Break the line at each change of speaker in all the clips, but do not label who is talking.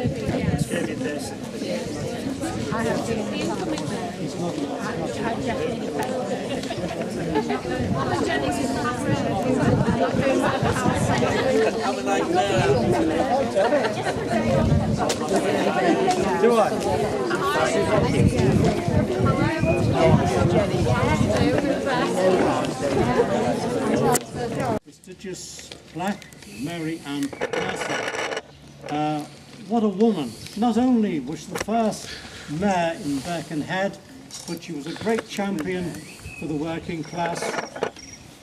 I have been
Do I? Prestigious plaque, Mary Ann Mercer. What a woman. Not only was she the first mayor in Birkenhead, but she was a great champion for the working class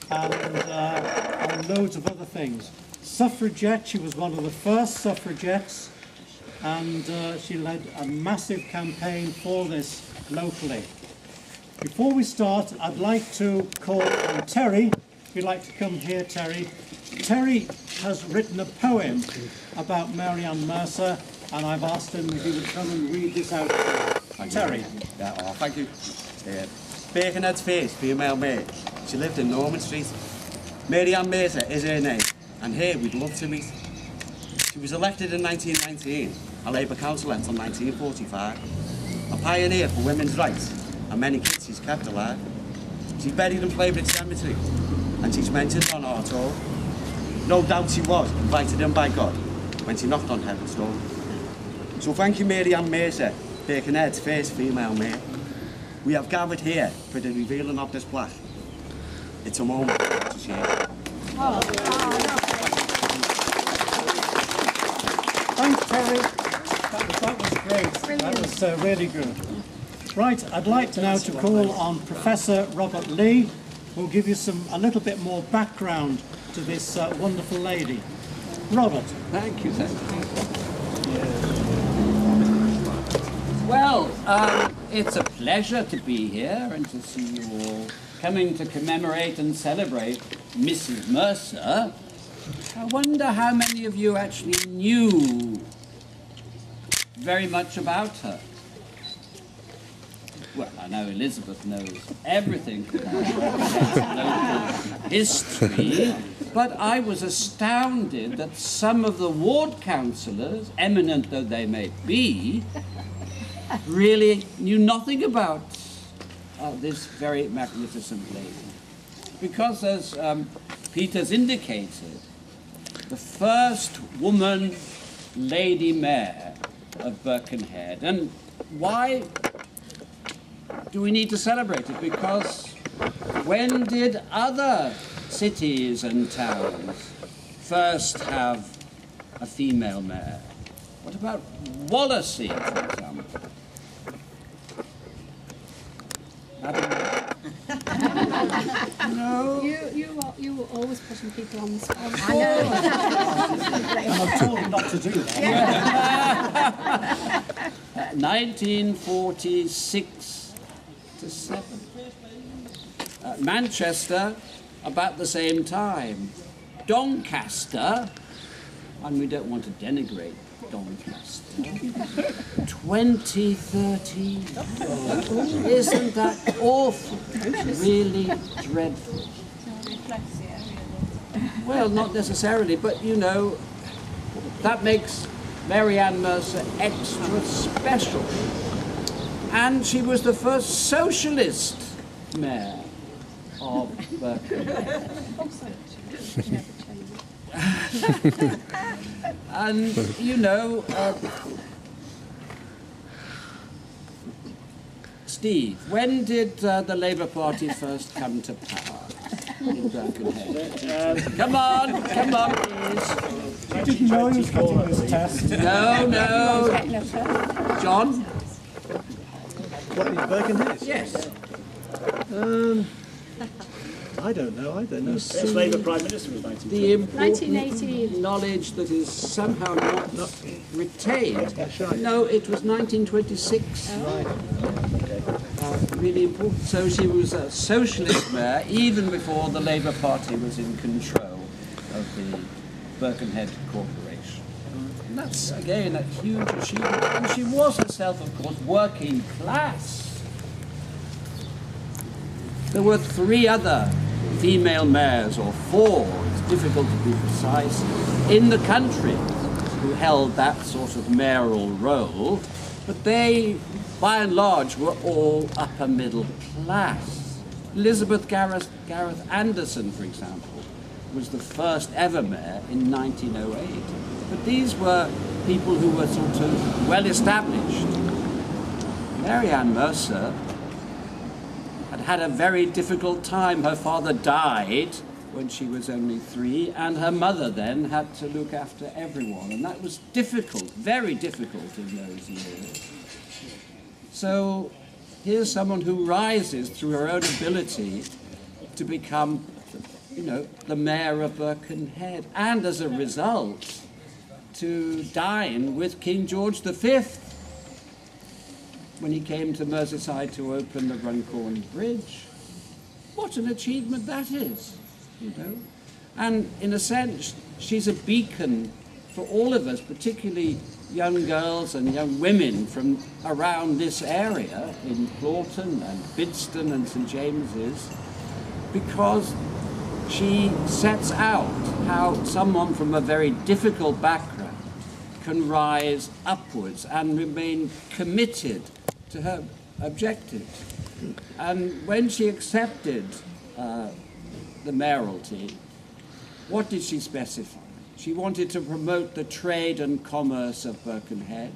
and loads of other things. Suffragette, she was one of the first suffragettes, and she led a massive campaign for this locally. Before we start, I'd like to call on Terry. If you'd like to come here, Terry. Terry has written a poem about Mary Ann Mercer, and I've asked him if he would come and read this out. Terry.
Thank you. Birkenhead's first female mayor. She lived in Norman Street. Mary Ann Mercer is her name, and here we'd love to meet. She was elected in 1919, a Labour councillor until 1945. A pioneer for women's rights, and many kids she's kept alive. She's buried in Flaybrick Cemetery, and she's mentioned on our tour. No doubt she was invited in by God when she knocked on heaven's door. So thank you, Mary Ann Mercer, Birkenhead's first female mayor. We have gathered here for the revealing of this plaque. It's a moment to share.
Thanks, Terry. That was great. That was really good. Right, I'd like now to call on Professor Robert Lee, who'll give you a little bit more background to this wonderful lady. Robert.
Thank you, sir. Well, it's a pleasure to be here and to see you all coming to commemorate and celebrate Mrs. Mercer. I wonder how many of you actually knew very much about her. Well, I know Elizabeth knows everything about local history, but I was astounded that some of the ward councillors, eminent though they may be, really knew nothing about this very magnificent lady. Because, as Peter's indicated, the first woman lady mayor of Birkenhead. And why do we need to celebrate it? Because when did other cities and towns first have a female mayor? What about Wallasey, for example? No?
You were always putting people on the spot.
I know. And I've told you not to do that.
1946 to 7. Manchester, about the same time. Doncaster, and we don't want to denigrate Doncaster. 2013. Isn't that awful? Really dreadful. Well, not necessarily, but you know, that makes Mary Ann Mercer extra special. And she was the first socialist mayor of Birkenhead. And, you know, Steve, when did the Labour Party first come to power in Birkenhead? Come on, please.
I didn't know he was getting this test.
No. John?
What, in Birkenhead?
Yes.
I don't know.
First Labour Prime Minister was 1920.
The important
1918.
knowledge that is somehow not retained. No, it was 1926. Really important. So she was a socialist mayor even before the Labour Party was in control of the Birkenhead Corporation. And that's, again, a huge achievement. And she was herself, of course, working class. There were 3 other female mayors, or 4, it's difficult to be precise, in the country who held that sort of mayoral role, but they, by and large, were all upper middle class. Elizabeth Gareth Anderson, for example, was the first ever mayor in 1908. But these were people who were sort of well established. Mary Ann Mercer had a very difficult time. Her father died when she was only 3, and her mother then had to look after everyone. And that was difficult, very difficult in those years. So here's someone who rises through her own ability to become, you know, the Mayor of Birkenhead, and as a result, to dine with King George V when he came to Merseyside to open the Runcorn Bridge. What an achievement that is, you know. And in a sense, she's a beacon for all of us, particularly young girls and young women from around this area in Clawton and Bidston and St James's, because she sets out how someone from a very difficult background can rise upwards and remain committed to her objectives. And when she accepted the mayoralty, what did she specify? She wanted to promote the trade and commerce of Birkenhead.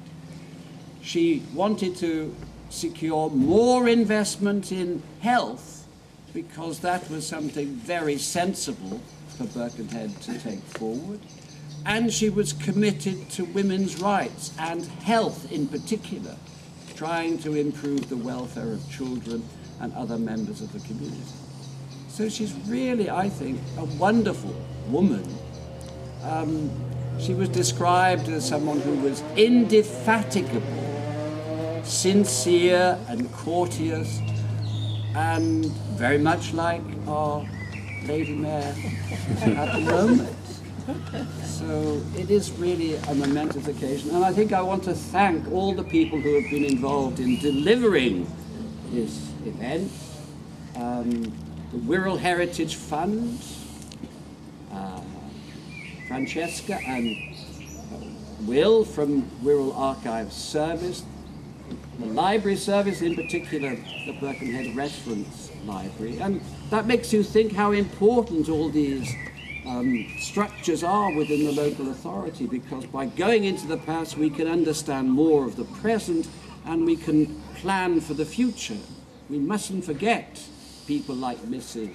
She wanted to secure more investment in health, because that was something very sensible for Birkenhead to take forward. And she was committed to women's rights and health in particular, trying to improve the welfare of children and other members of the community. So she's really, I think, a wonderful woman. She was described as someone who was indefatigable, sincere and courteous, and very much like our Lady Mayor at the moment. So it is really a momentous occasion, and I think I want to thank all the people who have been involved in delivering this event. The Wirral Heritage Fund, Francesca and Will from Wirral Archives Service, the library service, in particular the Birkenhead Reference Library. And that makes you think how important all these structures are within the local authority, because by going into the past we can understand more of the present and we can plan for the future. We mustn't forget people like Mrs.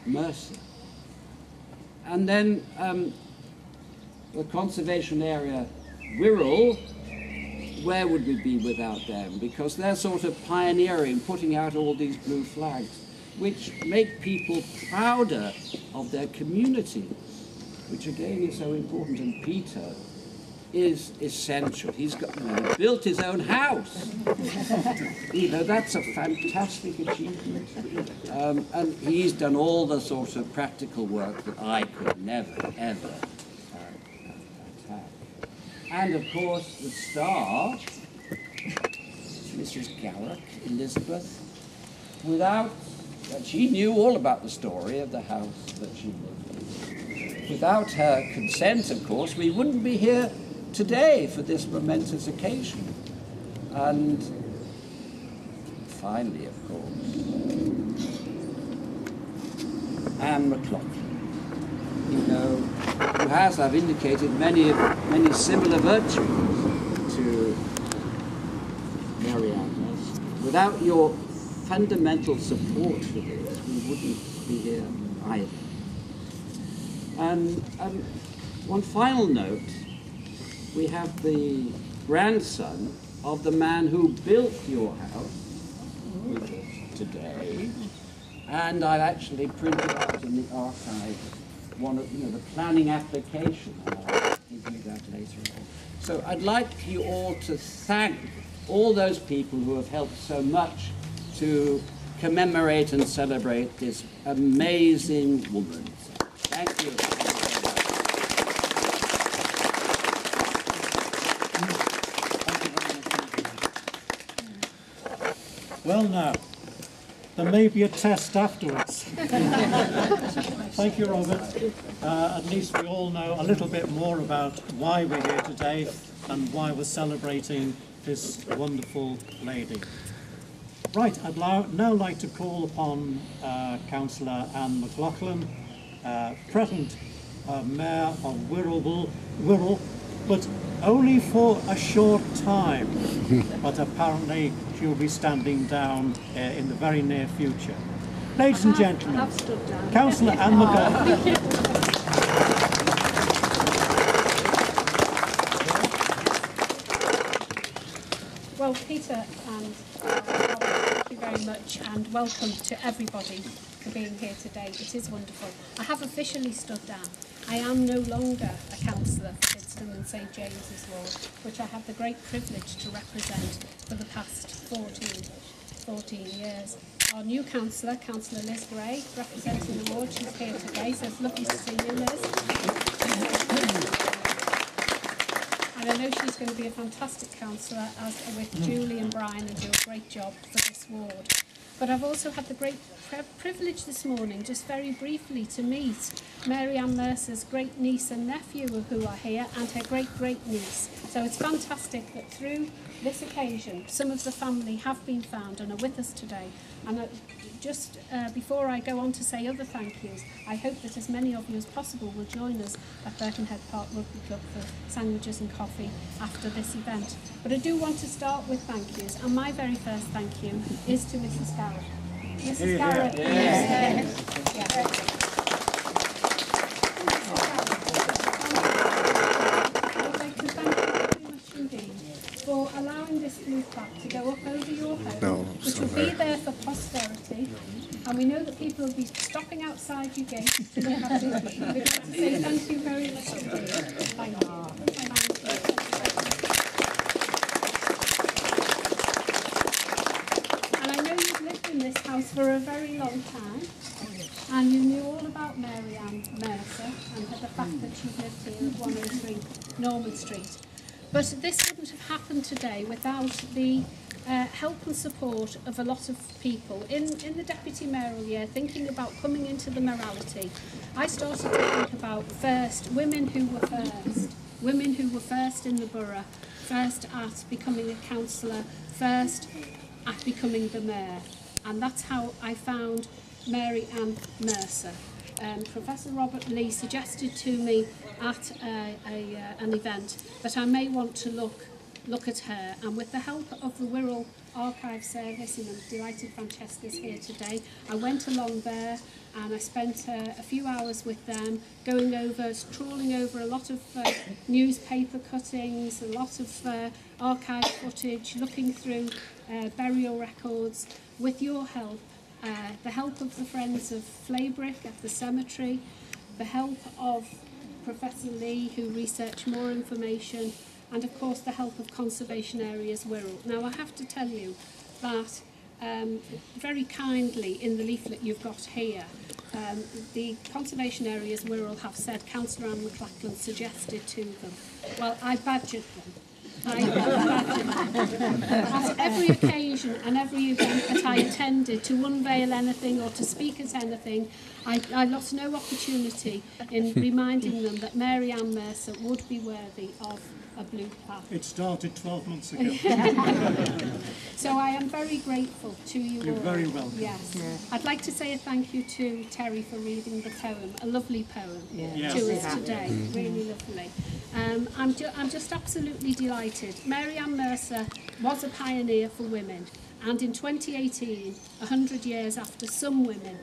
Mercer. And then the conservation area Wirral, where would we be without them? Because they're sort of pioneering, putting out all these blue flags, which make people prouder of their community, which again is so important. And Peter is essential. He's got, he built his own house. You know, that's a fantastic achievement. And he's done all the sort of practical work that I could never, ever have. And of course, the star, Mrs. Garrick, Elizabeth, without, she knew all about the story of the house that she lived in. Without her consent, of course, we wouldn't be here today for this momentous occasion. And finally, of course, Ann McLachlan, you know, who has, I've indicated, many similar virtues to Mary Ann Mercer. Without your fundamental support for this, we wouldn't be here either. And one final note, we have the grandson of the man who built your house with us today, and I've actually printed out in the archive one of, the planning application, and I'll give you that later on. So I'd like you all to thank all those people who have helped so much to commemorate and celebrate this amazing woman. Thank you.
Well now, there may be a test afterwards. Thank you, Robert. At least we all know a little bit more about why we're here today and why we're celebrating this wonderful lady. Right, I'd now like to call upon Cllr Ann McLachlan, present Mayor of Wirral, but only for a short time. But apparently she'll be standing down in the very near future. Ladies and gentlemen, Cllr Ann McLachlan.
Well, Peter and thank you very much, and welcome to everybody for being here today. It is wonderful. I have officially stood down. I am no longer a councillor for Bidston and St James's Ward, which I have the great privilege to represent for the past 14 years. Our new councillor, Councillor Liz Gray, representing the ward, she's here today, so it's lovely to see you, Liz. And I know she's going to be a fantastic councillor, as with Julie and Brian, and do a great job for this ward. But I've also had the great privilege this morning, just very briefly, to meet Mary Ann Mercer's great niece and nephew who are here, and her great niece. So it's fantastic that through this occasion, some of the family have been found and are with us today. And just before I go on to say other thank yous, I hope that as many of you as possible will join us at Birkenhead Park Rugby Club for sandwiches and coffee after this event. But I do want to start with thank yous, and my very first thank you is to Mrs. Garrett. Mrs. Garrett, I'd like to thank you very much indeed for allowing this blue plaque to go up over your home, which will be there for posterity. And we know that people will be stopping outside your gate to look at it. We'd like to say thank you very much indeed. Thank you. And I know you've lived in this house for a very long time, and you knew all about Mary Ann Mercer and the fact that she's lived here at 103 Norman Street. But this wouldn't have happened today without the help and support of a lot of people. In the deputy mayoral year, thinking about coming into the mayoralty, I started to think about first women who were first in the borough, first at becoming a councillor, first at becoming the mayor. And that's how I found Mary Ann Mercer. Professor Robert Lee suggested to me at an event that I may want to look at her, and with the help of the Wirral Archive Service, and I'm delighted Francesca's here today, I went along there and I spent a few hours with them, trawling over a lot of newspaper cuttings, a lot of archive footage, looking through burial records. With your help, the help of the Friends of Flaybrick at the cemetery, the help of Professor Lee, who researched more information, and of course the help of Conservation Areas Wirral. Now I have to tell you that very kindly in the leaflet you've got here, the Conservation Areas Wirral have said Cllr Ann McLachlan suggested to them. Well, I badgered them. At every occasion and every event that I attended to unveil anything or to speak at anything, I lost no opportunity in reminding them that Mary Ann Mercer would be worthy of a blue plaque.
It started 12 months ago.
So I am very grateful to you all.
You're very welcome.
Yes. Yeah. I'd like to say a thank you to Terry for reading the poem, a lovely poem to us today. Really lovely. I'm just absolutely delighted. Mary Ann Mercer was a pioneer for women, and in 2018, 100 years after some women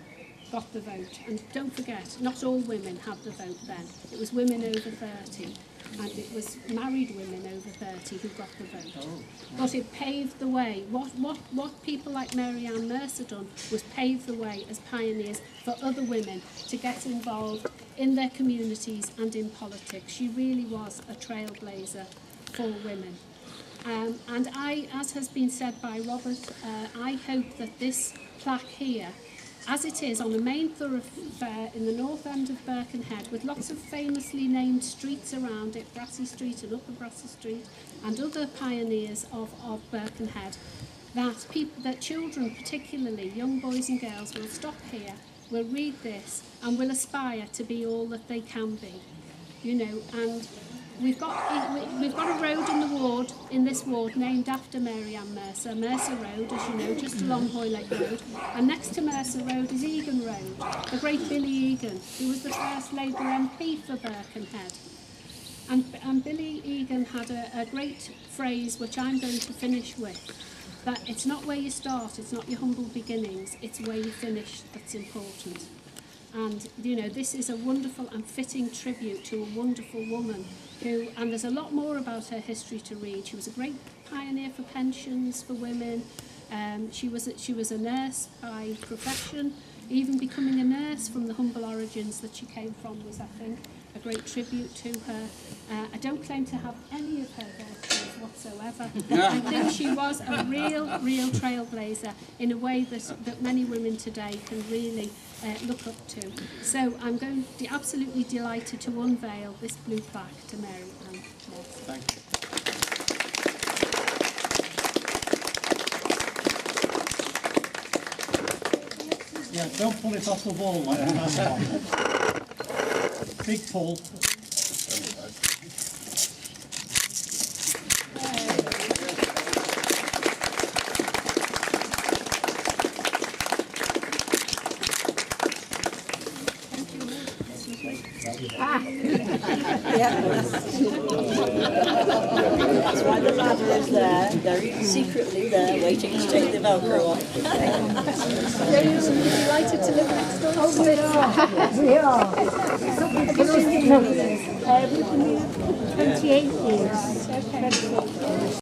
got the vote, and don't forget, not all women had the vote then. It was women over 30, and it was married women over 30 who got the vote. But it paved the way. What people like Mary Ann Mercer done was pave the way as pioneers for other women to get involved in their communities and in politics. She really was a trailblazer for women. And I, as has been said by Robert, I hope that this plaque here, as it is on the main thoroughfare in the north end of Birkenhead, with lots of famously named streets around it, Brassy Street and Upper Brassy Street, and other pioneers of Birkenhead, that that children, particularly young boys and girls, will stop here, will read this, and will aspire to be all that they can be. You know, and we've got a road in the ward, in this ward, named after Mary Ann Mercer, Mercer Road, as you know, just along Hoylake Road. And next to Mercer Road is Egan Road, the great Billy Egan, who was the first Labour MP for Birkenhead. And Billy Egan had a great phrase, which I'm going to finish with, that it's not where you start, it's not your humble beginnings, it's where you finish that's important. And, you know, this is a wonderful and fitting tribute to a wonderful woman who, and there's a lot more about her history to read. She was a great pioneer for pensions for women. She was a nurse by profession. Even becoming a nurse from the humble origins that she came from was, I think, a great tribute to her. I don't claim to have any of her virtues whatsoever. I think she was a real trailblazer in a way that many women today can really look up to. So I'm going to be absolutely delighted to unveil this blue plaque to Mary Ann Mercer.
Thank you. Yeah, don't pull it off the wall like the last one. Big pull.
That's why the ladder is there, very secretly there, waiting to take the Velcro off.
Delighted to live next door.
Oh, we are. We've been here 28 years.